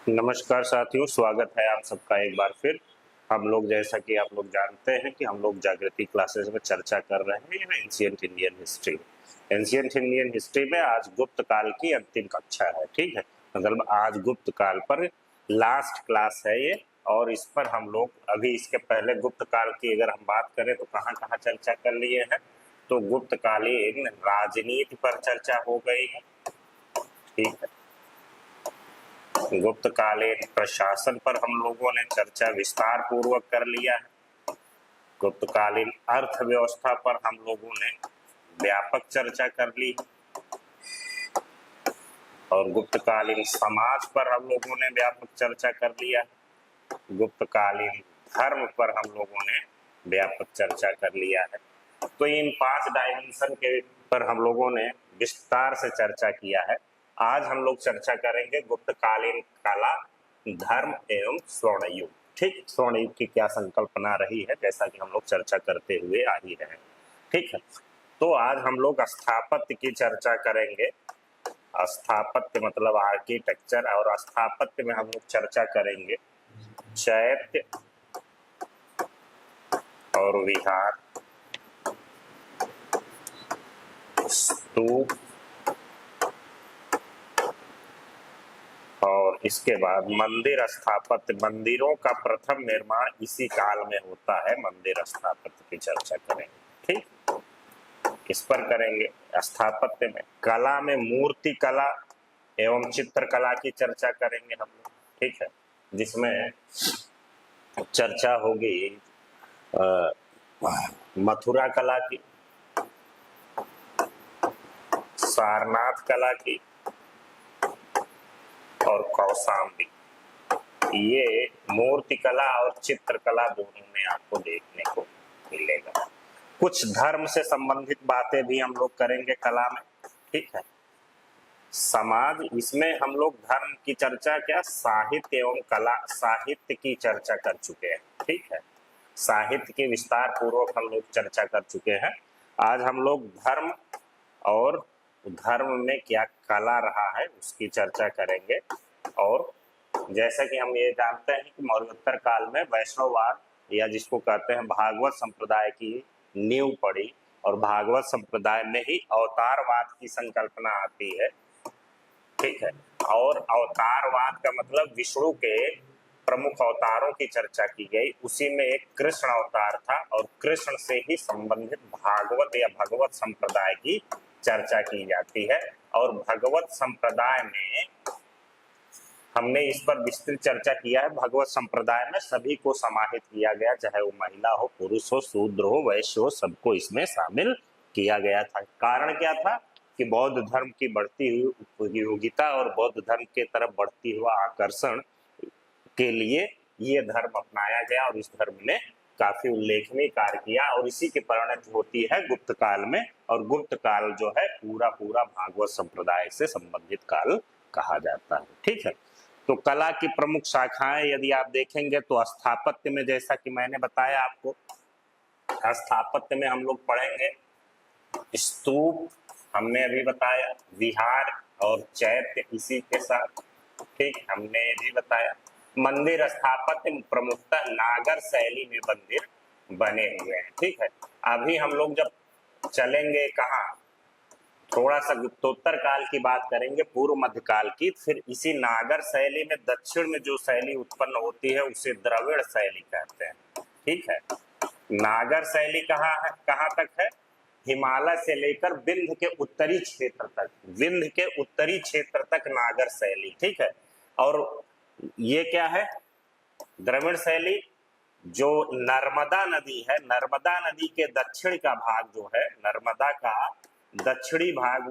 नमस्कार साथियों, स्वागत है आप सबका एक बार फिर। हम लोग जैसा कि आप लोग जानते हैं कि हम लोग जागृति क्लासेस में चर्चा कर रहे हैं ancient Indian history. Ancient Indian history में आज गुप्त काल की अंतिम कक्षा है। ठीक है, मतलब आज गुप्त काल पर लास्ट क्लास है ये। और इस पर हम लोग अभी इसके पहले गुप्त काल की अगर हम बात करें तो कहाँ कहाँ चर्चा कर लिए हैं। तो गुप्त कालीन राजनीति पर चर्चा हो गई है। ठीक है, गुप्तकालीन प्रशासन पर हम लोगों ने चर्चा विस्तार पूर्वक कर लिया है। गुप्तकालीन अर्थव्यवस्था पर हम लोगों ने व्यापक चर्चा कर ली और गुप्तकालीन समाज पर हम लोगों ने व्यापक चर्चा कर लिया है। गुप्तकालीन धर्म पर हम लोगों ने व्यापक चर्चा कर लिया है। तो इन 5 डायमेंशन के पर हम लोगों ने विस्तार से चर्चा किया है। आज हम लोग चर्चा करेंगे गुप्तकालीन कला, धर्म एवं स्वर्ण युग। ठीक, स्वर्ण युग की क्या संकल्पना रही है, जैसा कि हम लोग चर्चा करते हुए आ ही रहे हैं। ठीक है, तो आज हम लोग स्थापत्य की चर्चा करेंगे। स्थापत्य मतलब आर्किटेक्चर, और स्थापत्य में हम लोग चर्चा करेंगे चैत्य और विहार, स्तूप, और इसके बाद मंदिर स्थापत्य। मंदिरों का प्रथम निर्माण इसी काल में होता है। मंदिर स्थापत्य की चर्चा करेंगे। ठीक, किस पर करेंगे? स्थापत्य में कला में मूर्ति कला एवं चित्रकला की चर्चा करेंगे हम लोग। ठीक है, जिसमें चर्चा होगी मथुरा कला की, सारनाथ कला की और कौशाम्बी। ये मूर्ति कला और चित्रकला दोनों में आपको देखने को मिलेगा। कुछ धर्म से संबंधित बातें भी हम लोग करेंगे कला में। ठीक है, समाज, इसमें हम लोग धर्म की चर्चा क्या, साहित्य एवं कला, साहित्य की चर्चा कर चुके हैं। ठीक है, साहित्य की विस्तार पूर्वक हम लोग चर्चा कर चुके हैं। आज हम लोग धर्म और धर्म में क्या कला रहा है उसकी चर्चा करेंगे। और जैसा कि हम ये जानते हैं कि मौर्योत्तर काल में वैष्णववाद, या जिसको कहते हैं भागवत संप्रदाय की नींव पड़ी, और भागवत संप्रदाय में ही अवतारवाद की संकल्पना आती है। ठीक है, और अवतारवाद का मतलब विष्णु के प्रमुख अवतारों की चर्चा की गई। उसी में एक कृष्ण अवतार था, और कृष्ण से ही संबंधित भागवत या भगवत संप्रदाय की चर्चा की जाती है। और भगवत संप्रदाय में हमने इस पर विस्तृत चर्चा किया है। भगवत संप्रदाय में सभी को समाहित किया गया, चाहे वो महिला हो, पुरुष हो, शूद्र हो, वैश्य हो, सबको इसमें शामिल किया गया था। कारण क्या था कि बौद्ध धर्म की बढ़ती हुई उपयोगिता और बौद्ध धर्म के तरफ बढ़ती हुआ आकर्षण के लिए ये धर्म अपनाया गया, और इस धर्म ने काफी उल्लेखनीय कार्य किया, और इसी की परिणति होती है गुप्त काल में। और गुप्त काल जो है पूरा पूरा भागवत संप्रदाय से संबंधित काल कहा जाता है। ठीक है, तो कला की प्रमुख शाखाएं यदि आप देखेंगे तो स्थापत्य में, जैसा कि मैंने बताया आपको, स्थापत्य में हम लोग पढ़ेंगे स्तूप, हमने अभी बताया, विहार और चैत्य इसी के साथ। ठीक, हमने ये भी बताया। मंदिर स्थापत्य प्रमुखतः नागर शैली में मंदिर बने हुए हैं। ठीक है, अभी हम लोग जब चलेंगे कहाँ, थोड़ा सा गुप्तोत्तर काल की बात करेंगे, पूर्व मध्यकाल की, फिर इसी नागर शैली में दक्षिण में जो शैली उत्पन्न होती है उसे द्रविड़ शैली कहते हैं। ठीक है, नागर शैली कहाँ है, कहाँ तक है? हिमालय से लेकर विंध्य के उत्तरी क्षेत्र तक, विंध्य के उत्तरी क्षेत्र तक नागर शैली। ठीक है, और ये क्या है? द्रविड़ शैली जो नर्मदा नदी है, नर्मदा नदी के दक्षिण का भाग जो है, नर्मदा का दक्षिणी भाग,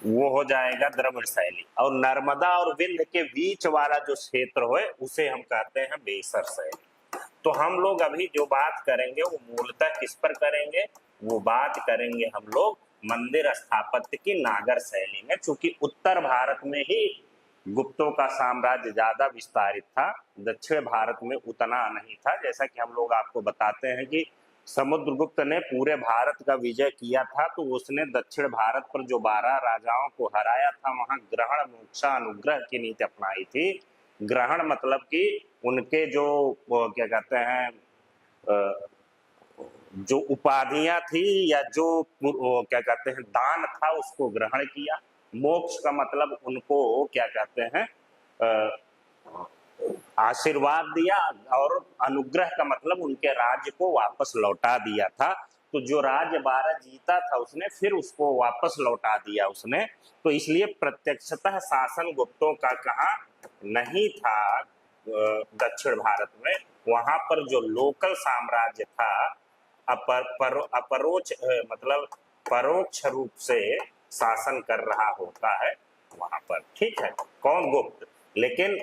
वो हो जाएगा द्रविड़ शैली। और नर्मदा और विंध्य के बीच वाला जो क्षेत्र है उसे हम कहते हैं बेसर शैली। तो हम लोग अभी जो बात करेंगे वो मूलतः किस पर करेंगे? वो बात करेंगे हम लोग मंदिर स्थापत्य की नागर शैली में, चूंकि उत्तर भारत में ही गुप्तों का साम्राज्य ज्यादा विस्तारित था, दक्षिण भारत में उतना नहीं था। जैसा कि हम लोग आपको बताते हैं कि समुद्रगुप्त ने पूरे भारत का विजय किया था, तो उसने दक्षिण भारत पर जो 12 राजाओं को हराया था, वहां ग्रहण मोक्षा अनुग्रह की नीति अपनाई थी। ग्रहण मतलब कि उनके जो क्या कहते हैं जो उपाधियां थी या जो क्या कहते हैं दान था, उसको ग्रहण किया। मोक्ष का मतलब उनको क्या कहते हैं आशीर्वाद दिया, और अनुग्रह का मतलब उनके राज्य को वापस लौटा दिया था। तो जो राज्य 12 जीता था उसने फिर उसको वापस लौटा दिया उसने। तो इसलिए प्रत्यक्षतः शासन गुप्तों का कहा नहीं था दक्षिण भारत में। वहां पर जो लोकल साम्राज्य था अपरोक्ष मतलब परोक्ष रूप से शासन कर रहा होता है वहां पर, ठीक है, कौन? गुप्त। लेकिन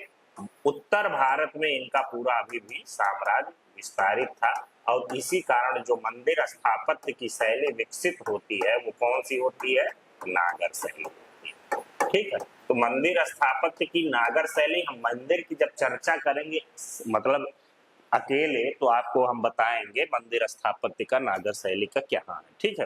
उत्तर भारत में इनका पूरा अभी भी साम्राज्य विस्तारित था। और इसी कारण जो मंदिर स्थापत्य की शैली विकसित होती है वो कौन सी होती है? नागर शैली होती है, ठीक है। तो मंदिर स्थापत्य की नागर शैली, हम मंदिर की जब चर्चा करेंगे मतलब अकेले, तो आपको हम बताएंगे मंदिर स्थापत्य का नागर शैली का क्या है, ठीक है।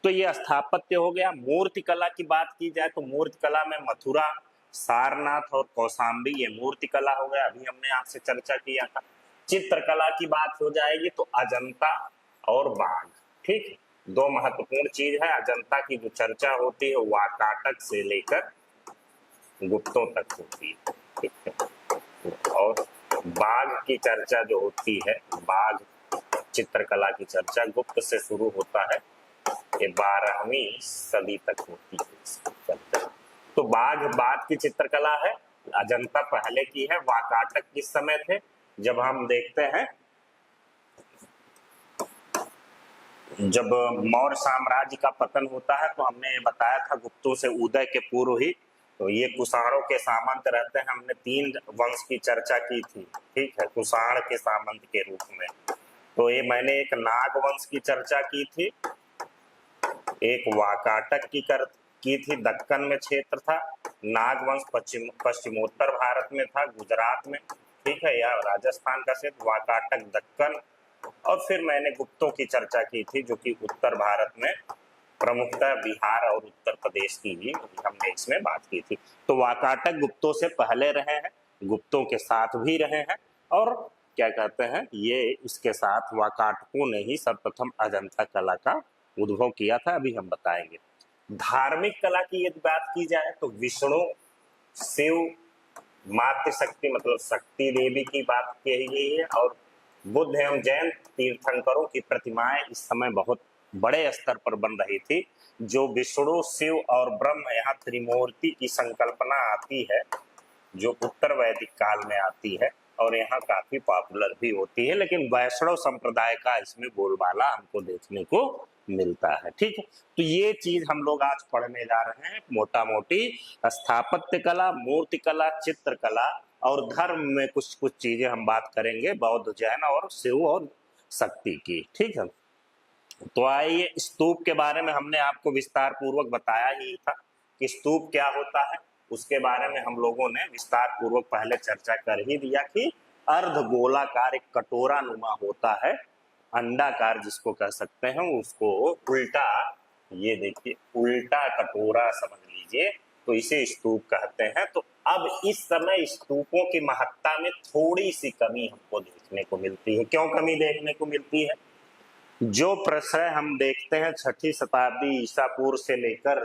तो ये स्थापत्य हो गया। मूर्ति कला की बात की जाए तो मूर्ति कला में मथुरा, सारनाथ और कौशाम्बी ये मूर्ति कला हो गया, अभी हमने आपसे चर्चा किया था। चित्रकला की बात हो जाएगी तो अजंता और बाघ, ठीक है, दो महत्वपूर्ण चीज है। अजंता की जो चर्चा होती है वाकाटक से लेकर गुप्तों तक होती है, ठीक है। और बाघ की चर्चा जो होती है, बाघ चित्रकला की चर्चा गुप्त से शुरू होता है, ये 12वीं सदी तक होती है। तो बाघ बाद की चित्रकला है, अजंता पहले की है। वाकाटक किस समय थे? जब हम देखते हैं जब मौर्य साम्राज्य का पतन होता है, तो हमने बताया था गुप्तों से उदय के पूर्व ही तो ये कुषाणों के सामंत रहते हैं। हमने 3 वंश की चर्चा की थी, ठीक है, कुषाण के सामंत के रूप में। तो ये मैंने एक नाग वंश की चर्चा की थी, एक वाकाटक की थी, दक्कन में क्षेत्र था। नाग वंश पश्चिमोत्तर भारत में था, गुजरात में, ठीक है, या राजस्थान का क्षेत्र। वाकाटक दक्कन। और फिर मैंने गुप्तों की चर्चा की थी जो कि उत्तर भारत में, प्रमुखतः बिहार और उत्तर प्रदेश की भी हमने इसमें बात की थी। तो वाकाटक गुप्तों से पहले रहे हैं, गुप्तों के साथ भी रहे हैं, और क्या कहते हैं ये इसके साथ वाकाटकों ने ही सर्वप्रथम अजंता कला का उद्भव किया था, अभी हम बताएंगे। धार्मिक कला की यदि बात की जाए तो विष्णु, शिव, मातृशक्ति मतलब शक्ति देवी की बात कही गई है। और बुद्ध एवं जैन तीर्थंकरों की प्रतिमाएं इस समय बहुत बड़े स्तर पर बन रही थी। जो विष्णु, शिव और ब्रह्म, यहाँ त्रिमूर्ति की संकल्पना आती है जो उत्तर वैदिक काल में आती है और यहाँ काफी पॉपुलर भी होती है। लेकिन वैष्णव संप्रदाय का इसमें बोलबाला हमको देखने को मिलता है, ठीक है। तो ये चीज हम लोग आज पढ़ने जा रहे हैं मोटा मोटी। स्थापत्य कला, मूर्ति कला, चित्रकला और धर्म में कुछ कुछ चीजें हम बात करेंगे, बौद्ध, जैन और शिव और शक्ति की, ठीक है। तो आइए, स्तूप के बारे में हमने आपको विस्तार पूर्वक बताया ही था कि स्तूप क्या होता है। उसके बारे में हम लोगों ने विस्तार पूर्वक पहले चर्चा कर ही दिया कि अर्ध गोलाकार एक कटोरा नुमा होता है, अंडाकार जिसको कह सकते हैं, उसको उल्टा, ये देखिए उल्टा कटोरा समझ लीजिए, तो इसे स्तूप कहते हैं। तो अब इस समय स्तूपों की महत्ता में थोड़ी सी कमी हमको देखने को मिलती है। क्यों कमी देखने को मिलती है? जो प्रश्रय हम देखते हैं 6ठी शताब्दी ईसा पूर्व से लेकर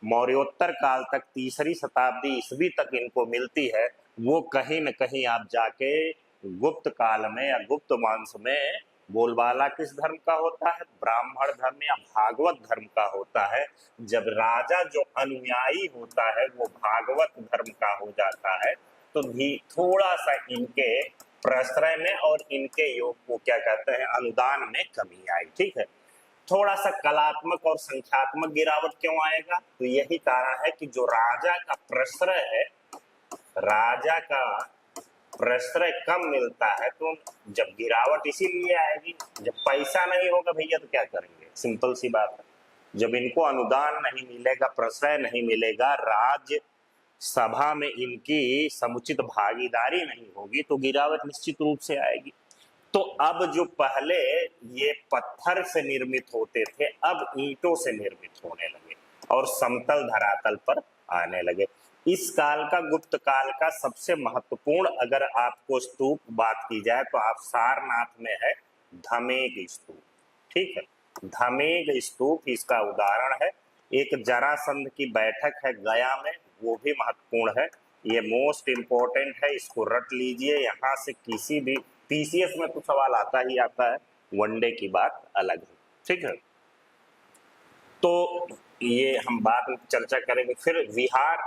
मौर्योत्तर काल तक, 3री शताब्दी ईस्वी तक इनको मिलती है, वो कहीं न कहीं आप जाके गुप्त काल में या गुप्त वंश में बोलबाला किस धर्म का होता है? ब्राह्मण धर्म या भागवत धर्म का होता है। जब राजा जो अनुयायी होता है वो भागवत धर्म का हो जाता है, तो भी थोड़ा सा इनके प्रश्रय में और इनके योग को क्या कहते हैं अनुदान में कमी आई, ठीक है। थोड़ा सा कलात्मक और संख्यात्मक गिरावट क्यों आएगा? तो यही कारण है कि जो राजा का प्रश्रय है, राजा का प्रश्रय कम मिलता है, तो जब गिरावट इसीलिए आएगी, जब पैसा नहीं होगा भैया तो क्या करेंगे? सिंपल सी बात है। जब इनको अनुदान नहीं मिलेगा, प्रश्रय नहीं मिलेगा, राज्य सभा में इनकी समुचित भागीदारी नहीं होगी, तो गिरावट निश्चित रूप से आएगी। तो अब जो पहले ये पत्थर से निर्मित होते थे, अब ईंटों से निर्मित होने लगे और समतल धरातल पर आने लगे। इस काल का, गुप्त काल का सबसे महत्वपूर्ण अगर आपको स्तूप बात की जाए तो आप सारनाथ में है धमेग स्तूप। ठीक है, धमेग स्तूप इसका उदाहरण है। एक जरासंध की बैठक है गया में, वो भी महत्वपूर्ण है, ये मोस्ट इंपॉर्टेंट है, इसको रट लीजिए। यहाँ से किसी भी पीसीएस में तो सवाल आता ही आता है, वनडे की बात अलग है। ठीक है, तो ये हम बाद में चर्चा करेंगे। फिर विहार,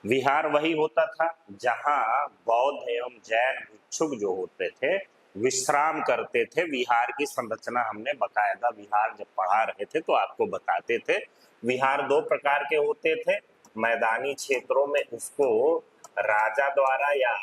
विहार वही होता था जहां बौद्ध एवं जैन भिक्षुक जो होते थे विश्राम करते थे। विहार की संरचना हमने बकायदा विहार जब पढ़ा रहे थे तो आपको बताते थे। विहार दो प्रकार के होते थे, मैदानी क्षेत्रों में उसको राजा द्वारा या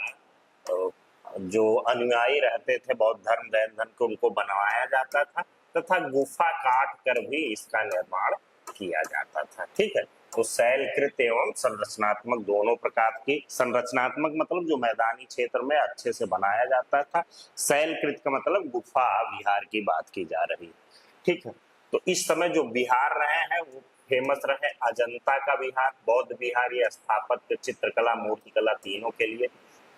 जो अनुयायी रहते थे बौद्ध धर्म जैन धर्म को, उनको बनवाया जाता था, तथा गुफा काट कर भी इसका निर्माण किया जाता था। ठीक है, तो शैलकृत एवं संरचनात्मक दोनों प्रकार की, संरचनात्मक मतलब जो मैदानी क्षेत्र में अच्छे से बनाया जाता था, शैलकृत का मतलब गुफा विहार की बात की जा रही है। ठीक है, तो इस समय जो विहार रहे हैं वो फेमस रहे अजंता का विहार, बौद्ध विहार, ये स्थापत्य, चित्रकला, मूर्तिकला तीनों के लिए।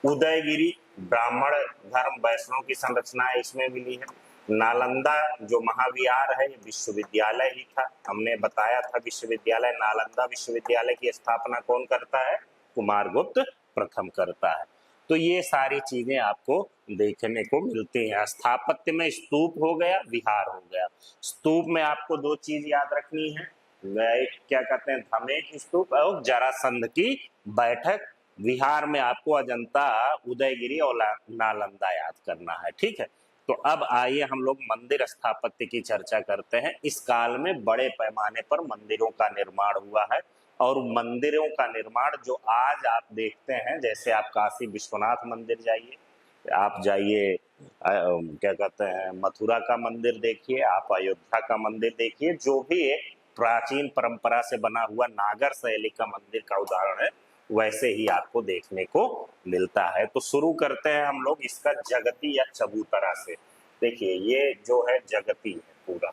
उदयगिरी ब्राह्मण धर्म वैष्णव की संरचना इसमें मिली है। नालंदा जो महाविहार है ये विश्वविद्यालय ही था, हमने बताया था विश्वविद्यालय, नालंदा विश्वविद्यालय की स्थापना कौन करता है? कुमारगुप्त प्रथम करता है। तो ये सारी चीजें आपको देखने को मिलती हैं। स्थापत्य में स्तूप हो गया, विहार हो गया। स्तूप में आपको दो चीज याद रखनी है, क्या कहते हैं, धमेक स्तूप और जरासंध की बैठक। विहार में आपको अजंता, उदयगिरी और नालंदा याद करना है। ठीक है, तो अब आइए हम लोग मंदिर स्थापत्य की चर्चा करते हैं। इस काल में बड़े पैमाने पर मंदिरों का निर्माण हुआ है, और मंदिरों का निर्माण जो आज आप देखते हैं, जैसे आप काशी विश्वनाथ मंदिर जाइए, आप जाइए क्या कहते हैं मथुरा का मंदिर देखिए, आप अयोध्या का मंदिर देखिए, जो भी एक प्राचीन परंपरा से बना हुआ नागर शैली का मंदिर का उदाहरण है, वैसे ही आपको देखने को मिलता है। तो शुरू करते हैं हम लोग इसका जगती या चबूतरा से। देखिए ये जो है जगती है, पूरा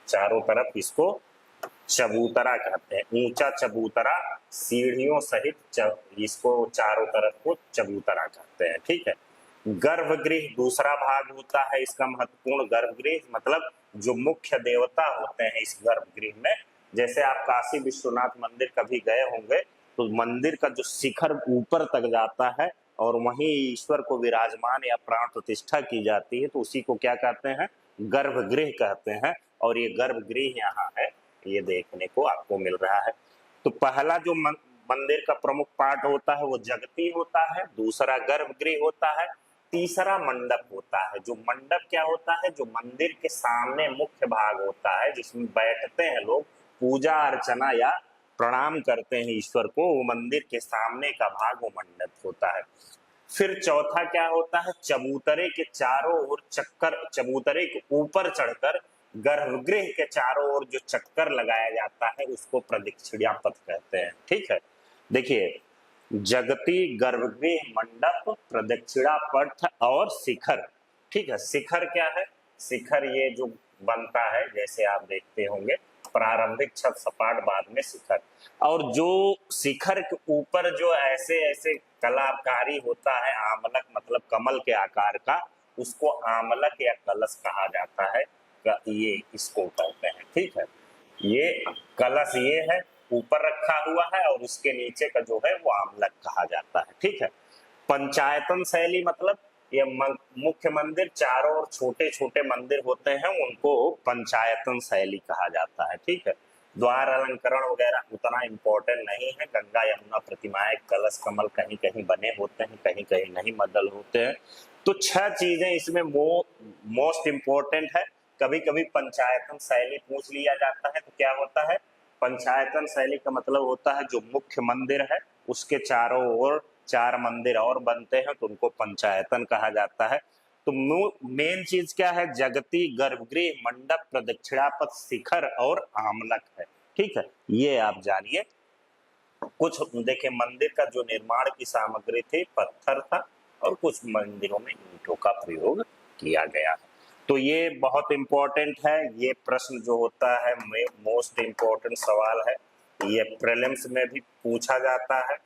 चारों तरफ इसको चबूतरा कहते हैं, ऊंचा चबूतरा, सीढ़ियों सहित इसको चारों तरफ को चबूतरा कहते हैं। ठीक है, गर्भगृह दूसरा भाग होता है इसका महत्वपूर्ण। गर्भगृह मतलब जो मुख्य देवता होते हैं इस गर्भगृह में, जैसे आप काशी विश्वनाथ मंदिर कभी गए होंगे तो मंदिर का जो शिखर ऊपर तक जाता है और वहीं ईश्वर को विराजमान या प्राण प्रतिष्ठा की जाती है, तो उसी को क्या कहते हैं? गर्भगृह कहते हैं। और ये गर्भगृह यहाँ है, ये देखने को आपको मिल रहा है। तो पहला जो मंदिर का प्रमुख पार्ट होता है वो जगती होता है, दूसरा गर्भगृह होता है, तीसरा मंडप होता है। जो मंडप क्या होता है? जो मंदिर के सामने मुख्य भाग होता है जिसमें बैठते हैं लोग, पूजा अर्चना या प्रणाम करते हैं ईश्वर को, वो मंदिर के सामने का भाग वो मंडप होता है। फिर चौथा क्या होता है? चबूतरे के चारों ओर चक्कर, चबूतरे के ऊपर चढ़कर गर्भगृह के चारों ओर जो चक्कर लगाया जाता है उसको प्रदक्षिणा पथ कहते हैं। ठीक है, देखिए जगती, गर्भगृह, मंडप, प्रदक्षिणा पथ और शिखर। ठीक है, शिखर क्या है? शिखर ये जो बनता है, जैसे आप देखते होंगे प्रारंभिक छत सपाट, बाद में शिखर, और जो शिखर के ऊपर जो ऐसे ऐसे कलाकारी होता है, आमलक मतलब कमल के आकार का, उसको आमलक या कलश कहा जाता है। ये इसको कहते हैं। ठीक है, ये कलश ये है ऊपर रखा हुआ है और उसके नीचे का जो है वो आमलक कहा जाता है। ठीक है, पंचायतन शैली मतलब ये मुख्य मंदिर, चारों ओर छोटे छोटे मंदिर होते हैं, उनको पंचायतन शैली कहा जाता है। ठीक है, द्वार अलंकरण वगैरह उतना इम्पोर्टेंट नहीं है। गंगा यमुना प्रतिमाएं, कलश कमल कहीं कहीं बने होते हैं, कहीं कहीं नहीं मदल होते हैं। तो 6 चीजें इसमें मोस्ट इम्पोर्टेंट है। कभी कभी पंचायतन शैली पूछ लिया जाता है, तो क्या होता है? पंचायतन शैली का मतलब होता है जो मुख्य मंदिर है उसके चारों ओर 4 मंदिर और बनते हैं, तो उनको पंचायतन कहा जाता है। तो मेन चीज क्या है? जगती, गर्भगृह, मंडप, प्रदक्षिणापथ, शिखर और आमलक है। ठीक है, ये आप जानिए। कुछ देखिए मंदिर का जो निर्माण की सामग्री थी पत्थर था, और कुछ मंदिरों में ईंटों का प्रयोग किया गया है। तो ये बहुत इंपॉर्टेंट है, ये प्रश्न जो होता है मोस्ट इंपॉर्टेंट सवाल है, ये प्रीलिम्स में भी पूछा जाता है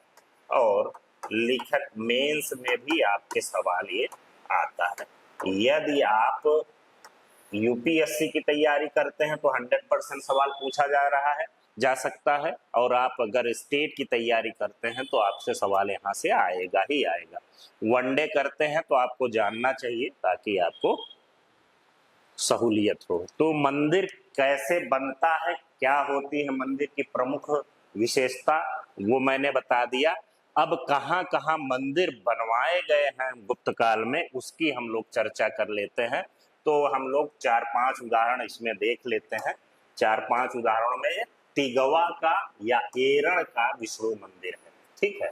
और लिखत मेंस में भी आपके सवाल ये आता है। यदि आप यूपीएससी की तैयारी करते हैं तो 100% सवाल पूछा जा सकता है, और आप अगर स्टेट की तैयारी करते हैं तो आपसे सवाल यहाँ से आएगा ही आएगा। वनडे करते हैं तो आपको जानना चाहिए ताकि आपको सहूलियत हो। तो मंदिर कैसे बनता है, क्या होती है मंदिर की प्रमुख विशेषता, वो मैंने बता दिया। अब कहाँ कहाँ मंदिर बनवाए गए हैं गुप्त काल में, उसकी हम लोग चर्चा कर लेते हैं। तो हम लोग 4-5 उदाहरण इसमें देख लेते हैं। 4-5 उदाहरणों में तिगवा का या एरण का विष्णु मंदिर है, ठीक है।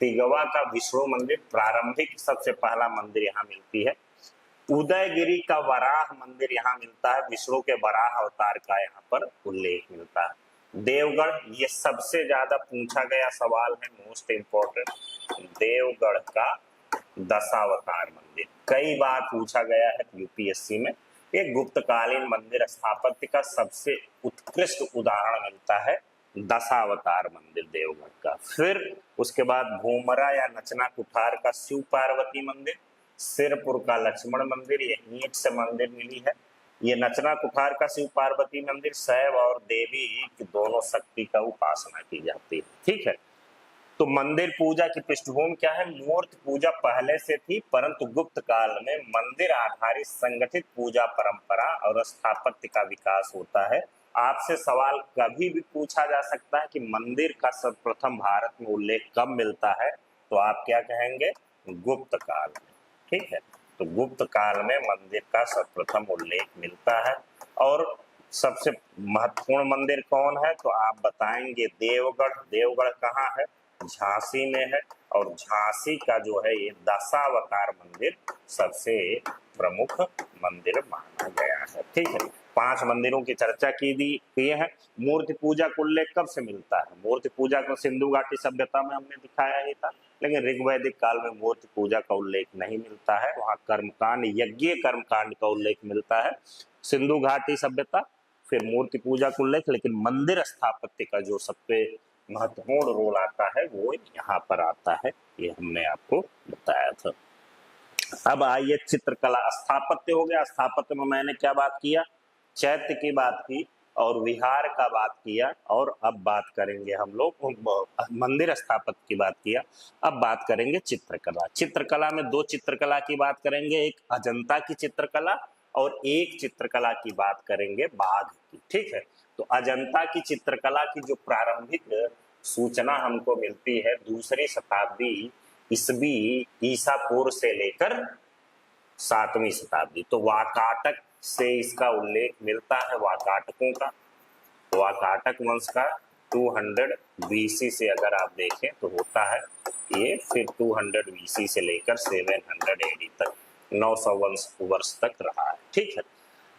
तिगवा का विष्णु मंदिर प्रारंभिक सबसे पहला मंदिर यहाँ मिलती है। उदयगिरी का वराह मंदिर यहाँ मिलता है, विष्णु के वराह अवतार का यहाँ पर उल्लेख मिलता है। देवगढ़, ये सबसे ज्यादा पूछा गया सवाल है, मोस्ट इंपोर्टेंट, देवगढ़ का दशावतार मंदिर कई बार पूछा गया है यूपीएससी में। ये गुप्तकालीन मंदिर स्थापत्य का सबसे उत्कृष्ट उदाहरण मिलता है, दशावतार मंदिर देवगढ़ का। फिर उसके बाद भूमरा या नचना कुठार का शिव पार्वती मंदिर, सिरपुर का लक्ष्मण मंदिर, ये ईंट से मंदिर मिली है। ये नचना कुठार का शिव पार्वती मंदिर शैव और देवी की दोनों शक्ति का उपासना की जाती है, ठीक है। तो मंदिर पूजा की पृष्ठभूमि क्या है, मूर्ति पूजा पहले से थी, परंतु गुप्त काल में मंदिर आधारित संगठित पूजा परंपरा और स्थापत्य का विकास होता है। आपसे सवाल कभी भी पूछा जा सकता है कि मंदिर का सर्वप्रथम भारत में उल्लेख कब मिलता है, तो आप क्या कहेंगे, गुप्त काल में, ठीक है। तो गुप्त काल में मंदिर का सर्वप्रथम उल्लेख मिलता है। और सबसे महत्वपूर्ण मंदिर कौन है, तो आप बताएंगे देवगढ़। देवगढ़ कहाँ है, झांसी में है, और झांसी का जो है ये दशावतार मंदिर सबसे प्रमुख मंदिर माना गया है, ठीक है। 5 मंदिरों की चर्चा की है। मूर्ति पूजा को उल्लेख कब से मिलता है, मूर्ति पूजा को सिंधु घाटी सभ्यता में हमने दिखाया ही था, लेकिन ऋग्वैदिक काल में मूर्ति पूजा का उल्लेख नहीं मिलता है, वहाँ कर्मकांड यज्ञ कर्मकांड का उल्लेख मिलता है। सिंधु घाटी सभ्यता, फिर मूर्ति पूजा का उल्लेख, लेकिन मंदिर स्थापत्य का जो सबसे महत्वपूर्ण रोल आता है वो यहाँ पर आता है, ये हमने आपको बताया था। अब आइए चित्रकला, स्थापत्य हो गया। स्थापत्य में मैंने क्या बात किया, चैत्य की बात की और विहार का बात किया, और अब बात करेंगे हम लोग मंदिर स्थापत्य की बात किया। अब बात करेंगे चित्रकला। चित्रकला में 2 चित्रकला की बात करेंगे, एक अजंता की चित्रकला और एक चित्रकला की बात करेंगे बाघ की, ठीक है। तो अजंता की चित्रकला की जो प्रारंभिक सूचना हमको मिलती है 2री शताब्दी ईस्वी ईसा पूर्व से लेकर 7वीं शताब्दी, तो वाकाटक से इसका उल्लेख मिलता है, वाकाटकों का, वाकाटक वंश का 200 बीसी से अगर आप देखें तो होता है ये, फिर 200 बीसी से लेकर 700 एडी तक 900 वर्ष तक रहा है, ठीक है।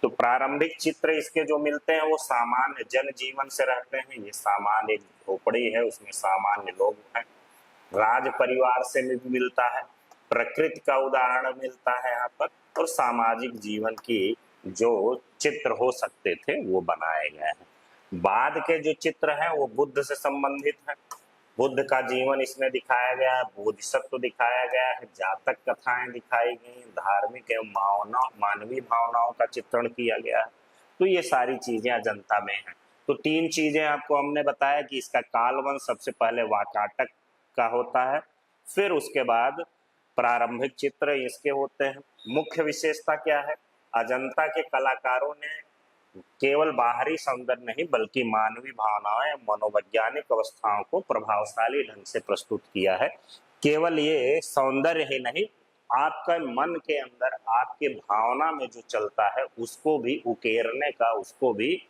तो प्रारंभिक चित्र इसके जो मिलते हैं वो सामान्य जन जीवन से रहते हैं। ये सामान्य एक झोपड़ी है, उसमें सामान्य लोग हैं। राज परिवार से भी मिलता है, प्रकृति का उदाहरण मिलता है यहाँ पर, और सामाजिक जीवन की जो चित्र हो सकते थे वो बनाए गए हैं। बाद के जो चित्र हैं वो बुद्ध से संबंधित हैं। बुद्ध का जीवन इसमें दिखाया गया है, बोधिसत्व दिखाया गया है, जातक कथाएं दिखाई गई, धार्मिक एवं मानवीय भावनाओं का चित्रण किया गया है। तो ये सारी चीजें अजंता में हैं। तो 3 चीजें आपको हमने बताया कि इसका कालवंश सबसे पहले वाकाटक का होता है, फिर उसके बाद प्रारंभिक चित्र इसके होते हैं। मुख्य विशेषता क्या है, अजंता के कलाकारों ने केवल बाहरी सौंदर्य नहीं बल्कि मानवीय भावनाएं, मनोवैज्ञानिक अवस्थाओं को प्रभावशाली ढंग से प्रस्तुत किया है। केवल ये सौंदर्य ही नहीं, आपका मन के अंदर आपके भावना में जो चलता है उसको भी उकेरने का, उसको भी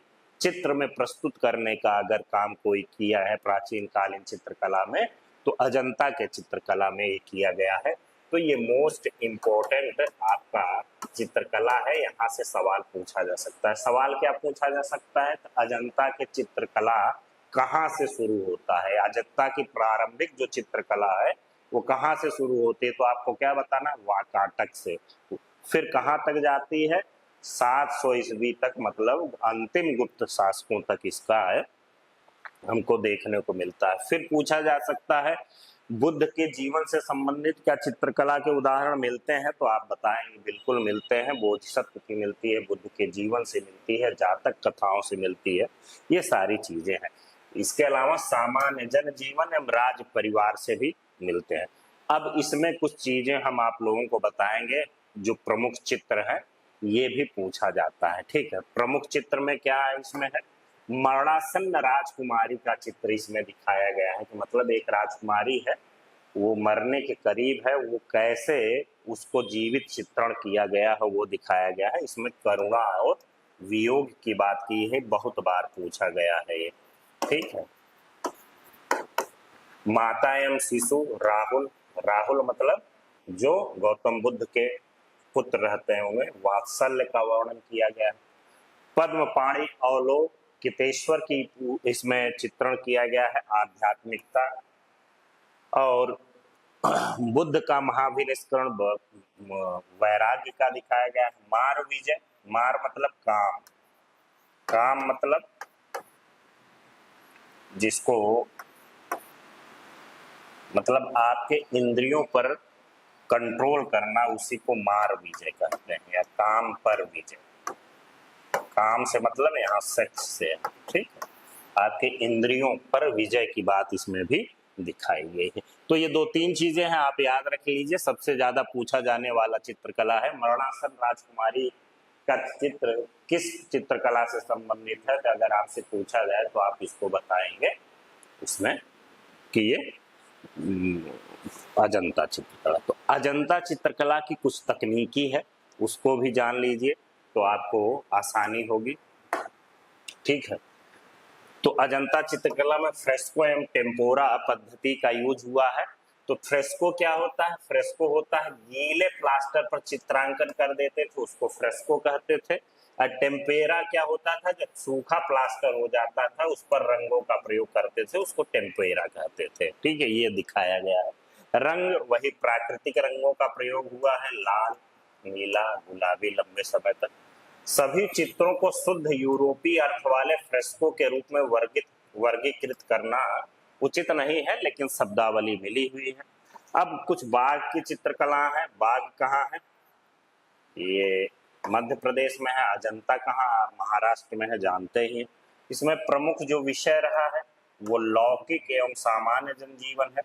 चित्र में प्रस्तुत करने का अगर काम कोई किया है प्राचीन कालीन चित्रकला में, तो अजंता के चित्रकला में ये किया गया है। तो ये मोस्ट इम्पोर्टेंट आपका चित्रकला है, यहाँ से सवाल पूछा जा सकता है। सवाल क्या पूछा जा सकता है, तो अजंता के चित्रकला कहाँ से शुरू होता है, अजंता की प्रारंभिक जो चित्रकला है वो कहाँ से शुरू होती है, तो आपको क्या बताना, वाकाटक से। फिर कहाँ तक जाती है, 700 ईस्वी तक, मतलब अंतिम गुप्त शासकों तक इसका है हमको देखने को मिलता है। फिर पूछा जा सकता है बुद्ध के जीवन से संबंधित क्या चित्रकला के उदाहरण मिलते हैं, तो आप बताएंगे बिल्कुल मिलते हैं। बोधिसत्व की मिलती है, बुद्ध के जीवन से मिलती है, जातक कथाओं से मिलती है, ये सारी चीजें हैं। इसके अलावा सामान्य जन जीवन एवं राज परिवार से भी मिलते हैं। अब इसमें कुछ चीजें हम आप लोगों को बताएंगे जो प्रमुख चित्र है, ये भी पूछा जाता है। ठीक है, प्रमुख चित्र में क्या है, इसमें है मरणासन्न राजकुमारी का चित्र इसमें दिखाया गया है कि मतलब एक राजकुमारी है, वो मरने के करीब है, वो कैसे उसको जीवित चित्रण किया गया है वो दिखाया गया है। इसमें करुणा और वियोग की बात की है, बहुत बार पूछा गया है ये। ठीक है, माता एवं शिशु राहुल, राहुल मतलब जो गौतम बुद्ध के पुत्र रहते हैं उन्हें वात्सल्य का वर्णन किया गया है। पद्म पाणी अवलोकितेश्वर की इसमें चित्रण किया गया है, आध्यात्मिकता और बुद्ध का महाविनिष्करण वैराग्य का दिखाया गया है। मार विजय, मार मतलब काम, काम मतलब जिसको मतलब आपके इंद्रियों पर कंट्रोल करना, उसी को मार विजय कहते हैं, या काम पर विजय। काम से मतलब यहाँ सेक्स से है। ठीक है, आपके इंद्रियों पर विजय की बात इसमें भी दिखाई गई है। तो ये दो तीन चीजें हैं, आप याद रख लीजिए। सबसे ज्यादा पूछा जाने वाला चित्रकला है मरणासन राजकुमारी का चित्र किस चित्रकला से संबंधित है, तो अगर आपसे पूछा जाए तो आप इसको बताएंगे उसमें कि ये अजंता चित्रकला। तो अजंता चित्रकला की कुछ तकनीकी है, उसको भी जान लीजिए तो आपको आसानी होगी। ठीक है, तो अजंता चित्रकला में फ्रेस्को एवं टेम्पोरा पद्धति का यूज हुआ है। तो फ्रेस्को क्या होता है, फ्रेस्को होता है गीले प्लास्टर पर चित्रांकन कर देते थे, उसको फ्रेस्को कहते थे। और टेम्पेरा क्या होता था, जब सूखा प्लास्टर हो जाता था उस पर रंगों का प्रयोग करते थे, उसको टेम्पेरा कहते थे। ठीक है, ये दिखाया गया है। रंग वही प्राकृतिक रंगों का प्रयोग हुआ है, लाल, नीला, गुलाबी, लंबे समय तक। सभी चित्रों को शुद्ध यूरोपीय अर्थ वाले फ्रेस्को के रूप में वर्गीकृत करना उचित नहीं है, लेकिन शब्दावली मिली हुई है। अब कुछ बाघ की चित्रकला है। बाघ कहाँ है, ये मध्य प्रदेश में है। अजंता कहाँ, महाराष्ट्र में है, जानते ही। इसमें प्रमुख जो विषय रहा है वो लौकिक एवं सामान्य जनजीवन है,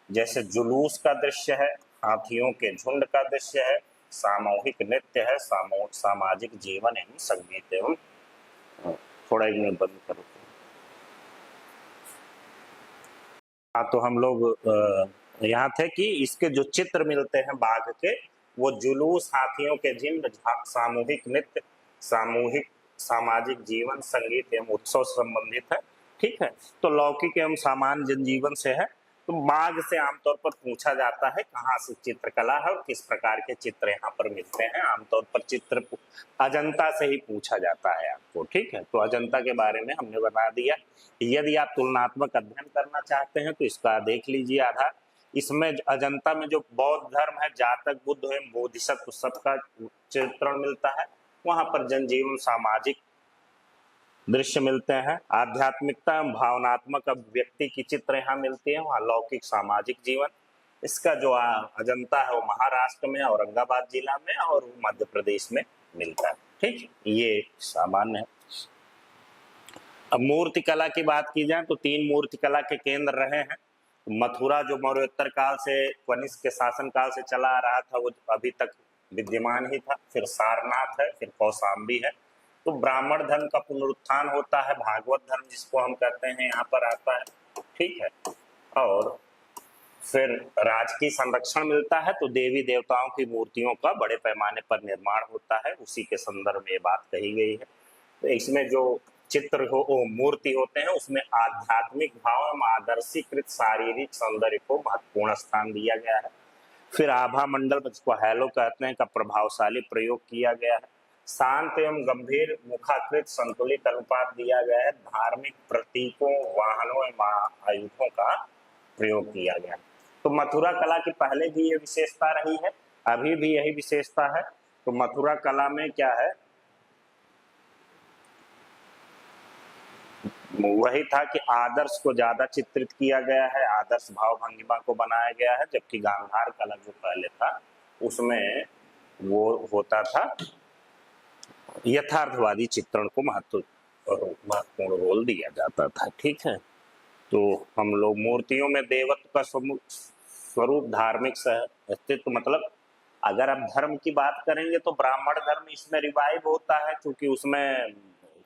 जैसे जुलूस का दृश्य है, हाथियों के झुंड का दृश्य है, सामूहिक नृत्य है, सामाजिक जीवन एवं संगीत एवं थोड़ा इन्हें बंद करो। हाँ, तो हम लोग यहाँ थे कि इसके जो चित्र मिलते हैं बाघ के, वो जुलूस, हाथियों के झुंड, सामूहिक नृत्य, सामूहिक सामाजिक जीवन, संगीत एवं उत्सव संबंधित है। ठीक है, तो लौकिक एवं सामान्य जनजीवन से है। तो बाघ से आमतौर पर पूछा जाता है कहाँ से चित्रकला है और किस प्रकार के चित्र यहाँ पर मिलते हैं। आमतौर पर चित्र अजंता से ही पूछा जाता है आपको। ठीक है, तो अजंता के बारे में हमने बता दिया। यदि आप तुलनात्मक अध्ययन करना चाहते हैं तो इसका देख लीजिए आधार। इसमें अजंता में जो बौद्ध धर्म है, जातक, बुद्ध एवं बोधिसत्व सबका चित्रण मिलता है। वहां पर जनजीवन, सामाजिक दृश्य मिलते हैं। आध्यात्मिकता भावनात्मक अभिव्यक्ति की चित्र यहाँ मिलती है। वहाँ लौकिक सामाजिक जीवन। इसका जो अजंता है वो महाराष्ट्र में, औरंगाबाद जिला में और मध्य प्रदेश में मिलता है। ठीक, ये सामान्य है। अब मूर्ति कला की बात की जाए तो 3 मूर्ति कला के केंद्र रहे हैं। मथुरा जो मौर्योत्तर काल से, कनिष्क के शासन काल से चला आ रहा था, वो अभी तक विद्यमान ही था। फिर सारनाथ है, फिर कौशाम्बी है। तो ब्राह्मण धर्म का पुनरुत्थान होता है, भागवत धर्म जिसको हम कहते हैं यहाँ पर आता है। ठीक है, और फिर राजकीय संरक्षण मिलता है, तो देवी देवताओं की मूर्तियों का बड़े पैमाने पर निर्माण होता है, उसी के संदर्भ में ये बात कही गई है। तो इसमें जो चित्र हो, मूर्ति होते हैं, उसमें आध्यात्मिक भाव एवं आदर्शीकृत शारीरिक सौंदर्य को महत्वपूर्ण स्थान दिया गया है। फिर आभा मंडल, जिसको हैलो कहते हैं, का प्रभावशाली प्रयोग किया गया है। शांत एवं गंभीर मुखाकृत संतुलित अनुपात दिया गया है। धार्मिक प्रतीकों, वाहनों एवं आयुधों का प्रयोग किया गया। तो मथुरा कला की पहले भी ये विशेषता रही है, अभी भी यही विशेषता है तो मथुरा कला में क्या है, वही था कि आदर्श को ज्यादा चित्रित किया गया है, आदर्श भाव भंगिमा को बनाया गया है, जबकि गांधार कला जो पहले था उसमें वो होता था यथार्थवादी चित्रण को महत्वपूर्ण रोल दिया जाता था। ठीक है, तो हम लोग मूर्तियों में देवत्व का स्वरूप धार्मिक अस्तित्व, मतलब अगर आप धर्म की बात करेंगे तो ब्राह्मण धर्म इसमें रिवाइव होता है क्योंकि उसमें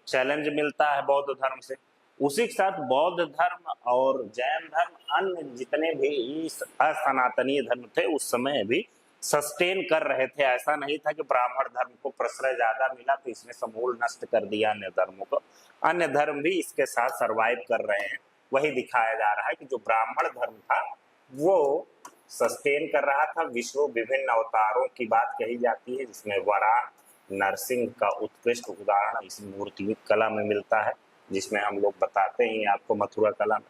चैलेंज मिलता है बौद्ध धर्म से। उसी के साथ बौद्ध धर्म और जैन धर्म, अन्य जितने भी असनातनीय धर्म थे उस समय भी सस्टेन कर रहे थे। ऐसा नहीं था कि ब्राह्मण धर्म को प्रश्रय ज्यादा मिला तो इसने समूल नष्ट कर दिया अन्य धर्मों को। अन्य धर्म भी इसके साथ सरवाइव कर रहे हैं। वही दिखाया जा रहा है कि जो ब्राह्मण धर्म था वो सस्टेन कर रहा था। विष्णु विभिन्न अवतारों की बात कही जाती है, जिसमें वराह नरसिंह का उत्कृष्ट उदाहरण इस मूर्ति कला में मिलता है, जिसमें हम लोग बताते हैं आपको मथुरा कला में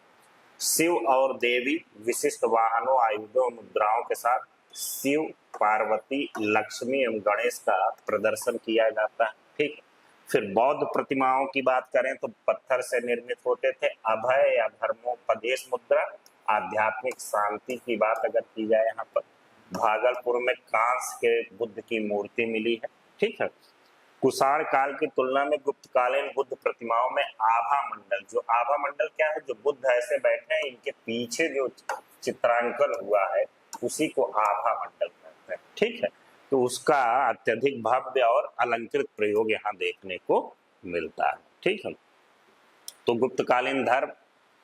शिव और देवी विशिष्ट वाहनों, आयुधों, मुद्राओं के साथ शिव, पार्वती, लक्ष्मी एवं गणेश का प्रदर्शन किया जाता है। ठीक, फिर बौद्ध प्रतिमाओं की बात करें तो पत्थर से निर्मित होते थे। अभय या धर्मोपदेश मुद्रा, आध्यात्मिक शांति की बात अगर की जाए, यहाँ पर भागलपुर में कांस्य के बुद्ध की मूर्ति मिली है। ठीक है, कुषाण काल की तुलना में गुप्तकालीन बुद्ध प्रतिमाओं में आभा मंडल, जो आभा मंडल क्या है, जो बुद्ध ऐसे बैठे हैं इनके पीछे जो चित्रांकन हुआ है उसी को आभा मंडल कहते हैं। ठीक है, तो उसका अत्यधिक भव्य और अलंकृत प्रयोग यहाँ देखने को मिलता है। ठीक है, तो गुप्तकालीन धर्म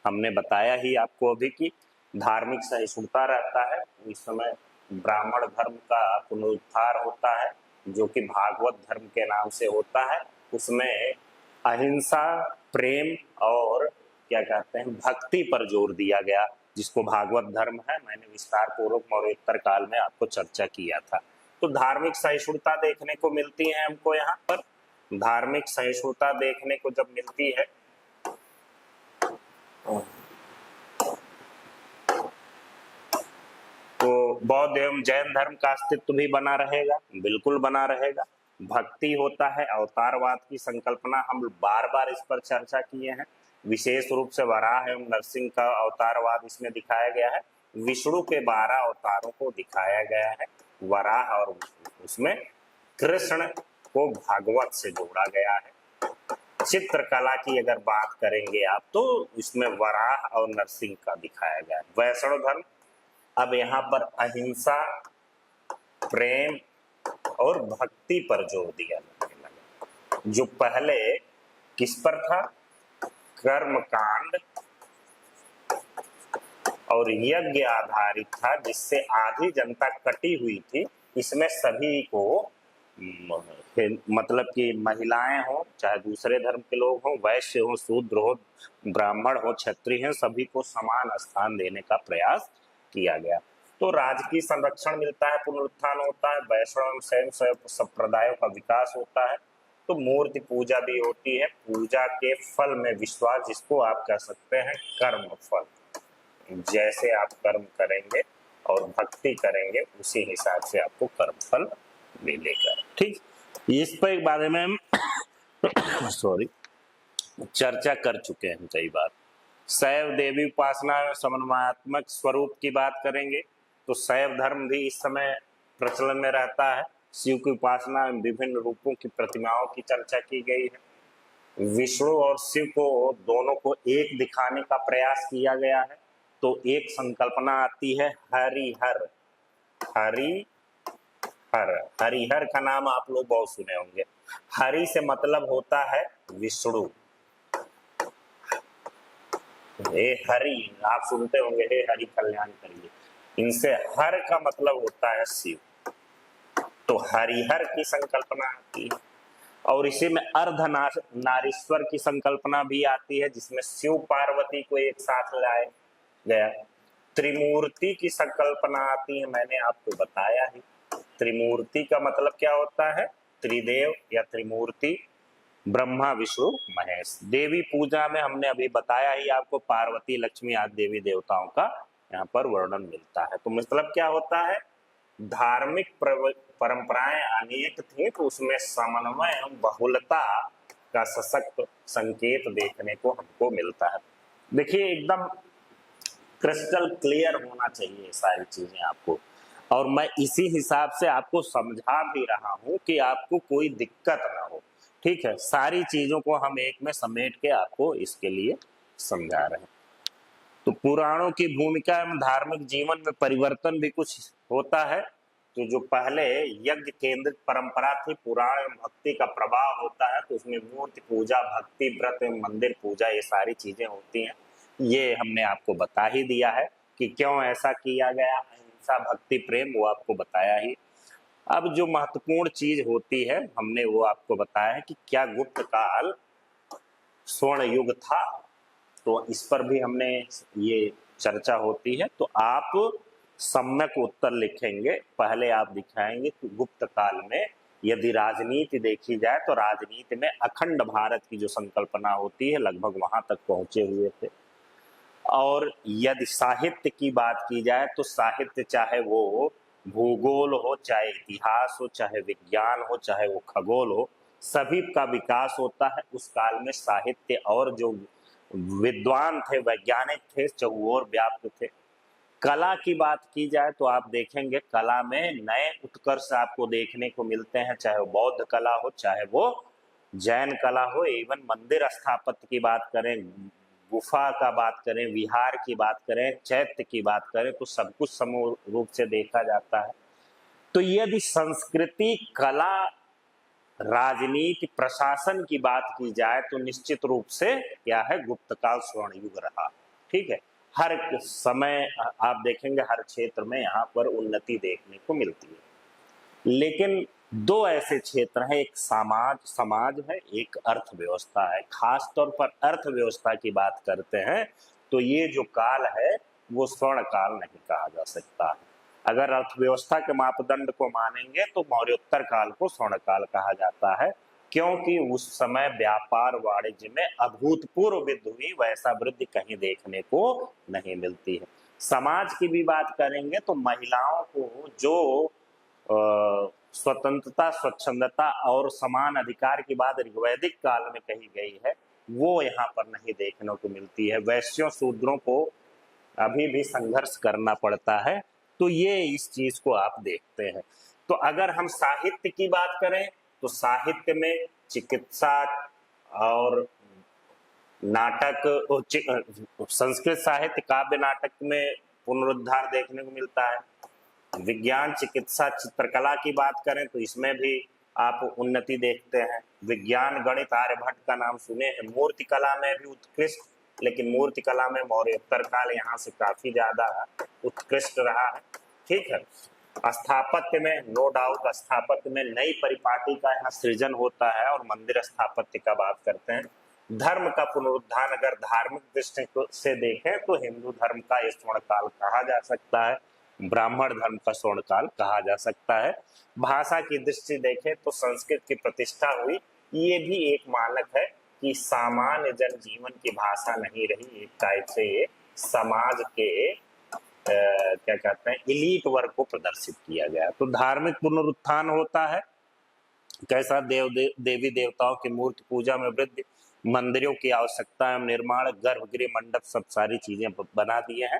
हमने बताया ही आपको अभी कि धार्मिक सहिष्णुता रहता है। इस समय ब्राह्मण धर्म का पुनरुद्धार होता है जो कि भागवत धर्म के नाम से होता है। उसमें अहिंसा, प्रेम और क्या कहते हैं भक्ति पर जोर दिया गया, जिसको भागवत धर्म है। मैंने विस्तार पूर्वक मौर्योत्तर काल में आपको चर्चा किया था। तो धार्मिक सहिष्णुता देखने को मिलती है हमको यहाँ पर। धार्मिक सहिष्णुता देखने को जब मिलती है तो बौद्ध एवं जैन धर्म का अस्तित्व भी बना रहेगा, बिल्कुल बना रहेगा। भक्ति होता है, अवतारवाद की संकल्पना हम बार बार इस पर चर्चा किए हैं। विशेष रूप से वराह एवं नरसिंह का अवतारवाद इसमें दिखाया गया है। विष्णु के 12 अवतारों को दिखाया गया है वराह, और उसमें कृष्ण को भागवत से जोड़ा गया है। चित्रकला की अगर बात करेंगे आप तो इसमें वराह और नरसिंह का दिखाया गया है। वैष्णव धर्म अब यहाँ पर अहिंसा, प्रेम और भक्ति पर जोर दिया जाने लगा। जो पहले किस पर था, कर्म कांड और यज्ञ आधारित था, जिससे आधी जनता कटी हुई थी। इसमें सभी को मतलब कि महिलाएं हो, चाहे दूसरे धर्म के लोग हो, वैश्य हो, शूद्र हो, ब्राह्मण हो, क्षत्रिय हो, सभी को समान स्थान देने का प्रयास किया गया। तो राजकीय संरक्षण मिलता है, पुनरुत्थान होता है, वैष्णव स्वयं संप्रदायों का विकास होता है। तो मूर्ति पूजा भी होती है। पूजा के फल में विश्वास, जिसको आप कह सकते हैं कर्म फल। जैसे आप कर्म करेंगे और भक्ति करेंगे उसी हिसाब से आपको कर्म फल मिलेगा। ठीक, इस पर बारे में हम सॉरी चर्चा कर चुके हैं कई बार। शैव देवी उपासना में समन्वयात्मक स्वरूप की बात करेंगे तो शैव धर्म भी इस समय प्रचलन में रहता है। शिव की उपासना में विभिन्न रूपों की प्रतिमाओं की चर्चा की गई है। विष्णु और शिव को दोनों को एक दिखाने का प्रयास किया गया है। तो एक संकल्पना आती है हरिहर। हरिहर का नाम आप लोग बहुत सुने होंगे। हरि से मतलब होता है विष्णु। हे हरि आप सुनते होंगे, हे हरि कल्याण करिए। इनसे हर का मतलब होता है शिव। तो हरिहर की संकल्पना आती है। और इसी में अर्धनारीश्वर की संकल्पना भी आती है, जिसमें शिव पार्वती को एक साथ लाया गया। त्रिमूर्ति की संकल्पना आती है, मैंने आपको बताया ही। त्रिमूर्ति का मतलब क्या होता है, त्रिदेव या त्रिमूर्ति, ब्रह्मा विष्णु महेश। देवी पूजा में हमने अभी बताया ही आपको, पार्वती लक्ष्मी आदि देवी देवताओं का यहाँ पर वर्णन मिलता है। तो मतलब क्या होता है, धार्मिक परंपराएं अनेक थी, तो उसमें समन्वय एवं बहुलता का सशक्त संकेत देखने को हमको मिलता है। देखिए एकदम क्रिस्टल क्लियर होना चाहिए सारी चीजें आपको, और मैं इसी हिसाब से आपको समझा भी रहा हूं कि आपको कोई दिक्कत ना हो। ठीक है, सारी चीजों को हम एक में समेट के आपको इसके लिए समझा रहे हैं। तो पुराणों की भूमिका एवं धार्मिक जीवन में परिवर्तन भी कुछ होता है। तो जो पहले यज्ञ केंद्रित परंपरा थी, पुराण एवं भक्ति का प्रभाव होता है, तो उसमें मूर्ति पूजा, भक्ति व्रत एवं मंदिर पूजा, ये सारी चीजें होती हैं। ये हमने आपको बता ही दिया है कि क्यों ऐसा किया गया, अहिंसा भक्ति प्रेम, वो आपको बताया ही। अब जो महत्वपूर्ण चीज होती है हमने वो आपको बताया है कि क्या गुप्त काल स्वर्ण युग था, तो इस पर भी हमने ये चर्चा होती है। तो आप सम्यक उत्तर लिखेंगे। पहले आप दिखाएंगे कि गुप्त काल में यदि राजनीति देखी जाए तो राजनीति में अखंड भारत की जो संकल्पना होती है लगभग वहां तक पहुंचे हुए थे। और यदि साहित्य की बात की जाए तो साहित्य चाहे वो भूगोल हो, चाहे इतिहास हो, चाहे विज्ञान हो, चाहे वो खगोल हो, सभी का विकास होता है उस काल में। साहित्य और जो विद्वान थे, वैज्ञानिक थे, चहुओर व्याप्त थे। कला की बात की जाए तो आप देखेंगे कला में नए उत्कर्ष आपको देखने को मिलते हैं, चाहे वो बौद्ध कला हो, चाहे वो जैन कला हो, इवन मंदिर स्थापत्य की बात करें, गुफा का बात करें, विहार की बात करें, चैत्य की बात करें, तो सब कुछ समूह रूप से देखा जाता है। तो यदि संस्कृति, कला, राजनीति, प्रशासन की बात की जाए तो निश्चित रूप से क्या है, गुप्तकाल स्वर्ण युग रहा। ठीक है, हर समय आप देखेंगे हर क्षेत्र में यहाँ पर उन्नति देखने को मिलती है। लेकिन दो ऐसे क्षेत्र हैं, एक समाज है, एक अर्थव्यवस्था है। खास तौर पर अर्थव्यवस्था की बात करते हैं तो ये जो काल है वो स्वर्ण काल नहीं कहा जा सकता है। अगर अर्थव्यवस्था के मापदंड को मानेंगे तो मौर्योत्तर काल को स्वर्ण काल कहा जाता है, क्योंकि उस समय व्यापार वाणिज्य में अभूतपूर्व वृद्धि हुई, वैसा वृद्धि कहीं देखने को नहीं मिलती है। समाज की भी बात करेंगे तो महिलाओं को जो स्वतंत्रता, स्वच्छंदता और समान अधिकार की बात ऋग्वैदिक काल में कही गई है, वो यहाँ पर नहीं देखने को मिलती है। वैश्यों, शूद्रों को अभी भी संघर्ष करना पड़ता है। तो ये इस चीज को आप देखते हैं। तो अगर हम साहित्य की बात करें तो साहित्य में चिकित्सा और नाटक, संस्कृत साहित्य काव्य नाटक में पुनरुद्धार देखने को मिलता है। विज्ञान, चिकित्सा, चित्रकला की बात करें तो इसमें भी आप उन्नति देखते हैं। विज्ञान, गणित, आर्यभट्ट का नाम सुने हैं। मूर्ति कला में भी उत्कृष्ट, लेकिन मूर्ति कला में मौर्योत्तर काल यहाँ से काफी ज्यादा उत्कृष्ट रहा है। ठीक है, स्थापत्य में नो डाउट, स्थापत्य में नई परिपाटी का यहाँ सृजन होता है और मंदिर स्थापत्य का बात करते हैं। धर्म का पुनरुत्थान अगर धार्मिक दृष्टि से देखें तो हिंदू धर्म का ये स्वर्ण काल कहा जा सकता है, ब्राह्मण धर्म का स्वर्ण काल कहा जा सकता है। भाषा की दृष्टि देखें तो संस्कृत की प्रतिष्ठा हुई, ये भी एक मानक है कि सामान्य जन जीवन की भाषा नहीं रही, एक टाइप से ये समाज के क्या कहते हैं, इलीट वर्ग को प्रदर्शित किया गया। तो धार्मिक पुनरुत्थान होता है, कैसा, देवी देवताओं की मूर्ति पूजा में वृद्धि, मंदिरों की आवश्यकता एवं निर्माण, गर्भगृह, मंडप, सब सारी चीजें बना दिए हैं।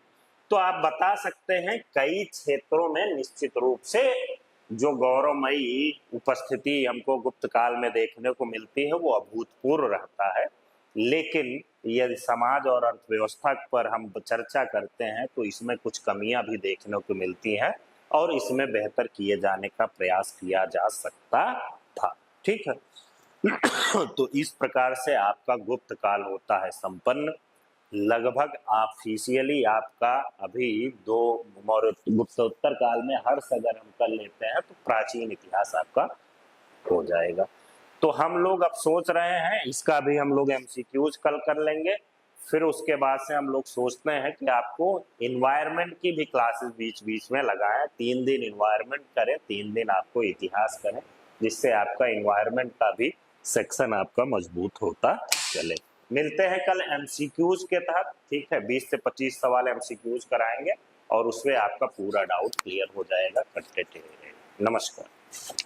तो आप बता सकते हैं कई क्षेत्रों में निश्चित रूप से जो गौरवमयी उपस्थिति हमको गुप्त काल में देखने को मिलती है वो अभूतपूर्व रहता है। लेकिन यदि समाज और अर्थव्यवस्था पर हम चर्चा करते हैं तो इसमें कुछ कमियां भी देखने को मिलती हैं और इसमें बेहतर किए जाने का प्रयास किया जा सकता था। ठीक है, तो इस प्रकार से आपका गुप्त काल होता है संपन्न। लगभग ऑफिशियली आपका अभी दो गुप्तोत्तर काल में हर्ष अगर हम कर लेते हैं तो प्राचीन इतिहास आपका हो जाएगा। तो हम लोग अब सोच रहे हैं इसका भी हम लोग एमसीक्यूज कल कर लेंगे। फिर उसके बाद से हम लोग सोचते हैं कि आपको इन्वायरमेंट की भी क्लासेस बीच बीच में लगाएं। 3 दिन इन्वायरमेंट करें, 3 दिन आपको इतिहास करें, जिससे आपका इन्वायरमेंट का भी सेक्शन आपका मजबूत होता चले। मिलते हैं कल एमसीक्यूज के तहत। ठीक है, 20 से 25 सवाल एमसीक्यूज कराएंगे। और उसमें आपका पूरा डाउट क्लियर हो जाएगा। करते रहेगा। नमस्कार।